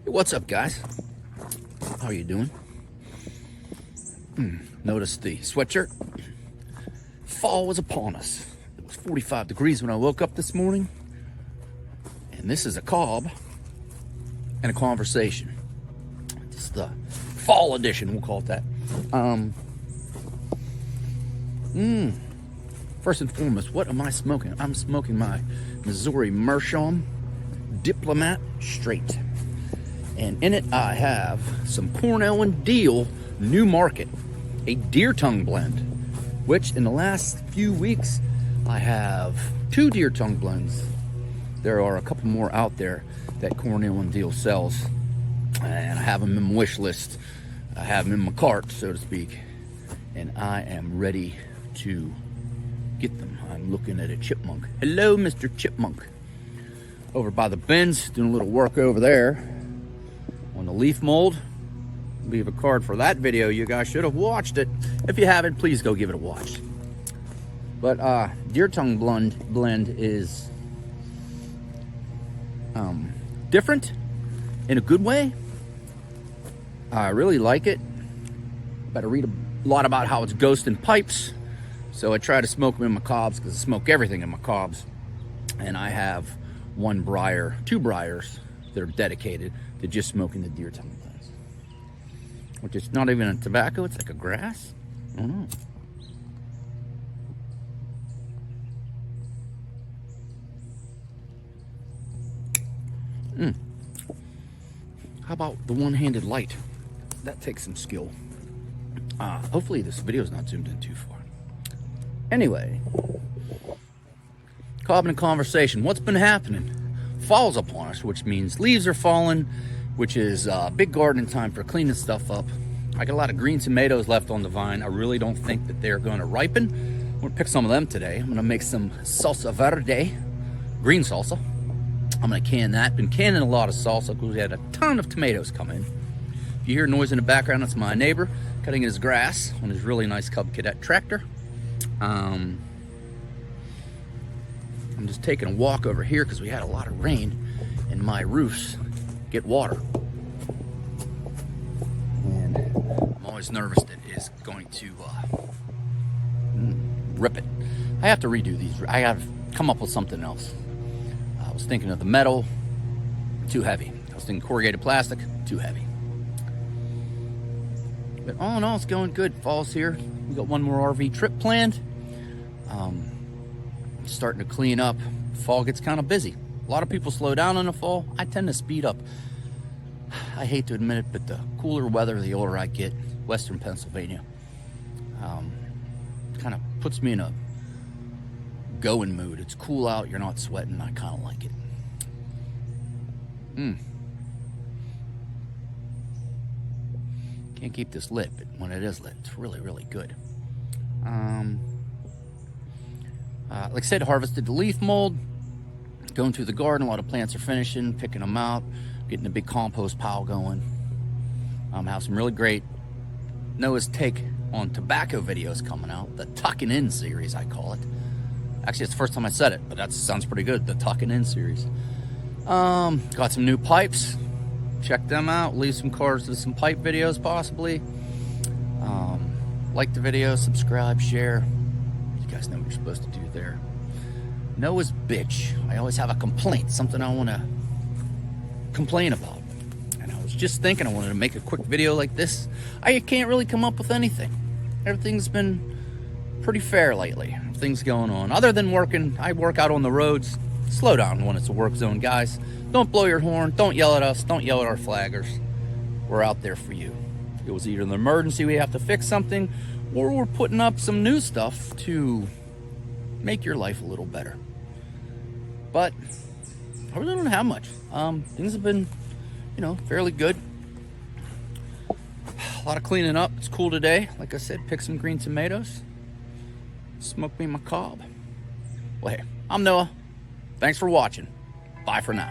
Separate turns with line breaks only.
What's up, guys? How are you doing? Notice the sweatshirt. Fall was upon us. It was 45 degrees when I woke up this morning. And this is a cob and a conversation. It's the fall edition, we'll call it that. First and foremost, what am I smoking? I'm smoking my Missouri Meerschaum Diplomat Straight. And in it, I have some Cornell and Deal New Market, a deer tongue blend, which in the last few weeks, I have 2 deer tongue blends. There are a couple more out there that Cornell and Deal sells, and I have them in my wish list. I have them in my cart, so to speak, and I am ready to get them. I'm looking at a chipmunk. Hello, Mr. Chipmunk. Over by the bins, doing a little work over there on the leaf mold. Leave a card for that video. You guys should have watched it. If you haven't, please go give it a watch. But deer tongue blend is different in a good way. I really like it, but I read a lot about how it's ghosting pipes, so I try to smoke them in my cobs, because I smoke everything in my cobs. And I have 2 briars that are dedicated to just smoking the deer tongue blends, which is not even a tobacco, it's like a grass. I don't know. How about the one-handed light? That takes some skill. Hopefully this video is not zoomed in too far. Anyway, cob and conversation. What's been happening? Fall's upon us, which means leaves are falling, which is big gardening time for cleaning stuff up. I got a lot of green tomatoes left on the vine. I really don't think that they're going to ripen. I'm going to pick some of them today. I'm going to make some salsa verde, green salsa. I'm going to can that. Been canning a lot of salsa because we had a ton of tomatoes come in. If you hear noise in the background, that's my neighbor cutting his grass on his really nice Cub Cadet tractor. I'm just taking a walk over here because we had a lot of rain and my roofs get water. And I'm always nervous that it is going to rip it. I have to redo these. I have to come up with something else. I was thinking of the metal, too heavy. I was thinking corrugated plastic, too heavy. But all in all, it's going good. Fall's here. We got one more RV trip planned. Starting to clean up. Fall gets kind of busy. A lot of people slow down in the fall. I tend to speed up. I hate to admit it, but the cooler weather, the older I get, Western Pennsylvania, kind of puts me in a going mood. It's cool out, you're not sweating. I kind of like it. Can't keep this lit, but when it is lit, it's really, really good. Like I said, harvested the leaf mold, going through the garden. A lot of plants are finishing, picking them out, getting a big compost pile going. Have some really great Noah's take on tobacco videos coming out, the Tucking In series, I call it. Actually, it's the first time I said it, but that sounds pretty good, the Tucking In series. Got some new pipes. Check them out. Leave some cards to some pipe videos, possibly. Like the video, subscribe, share. You guys know what you're supposed to do there. Noah's bitch. I always have a complaint, something I want to complain about. And I was just thinking I wanted to make a quick video like this. I can't really come up with anything. Everything's been pretty fair lately. Things going on. Other than working, I work out on the roads. Slow down when it's a work zone, guys. Don't blow your horn. Don't yell at us. Don't yell at our flaggers. We're out there for you. It was either an emergency, we have to fix something, or we're putting up some new stuff to make your life a little better. But I really don't have much. Things have been, fairly good. A lot of cleaning up. It's cool today. Like I said, pick some green tomatoes. Smoke me my cob. Well, hey, I'm Noah. Thanks for watching. Bye for now.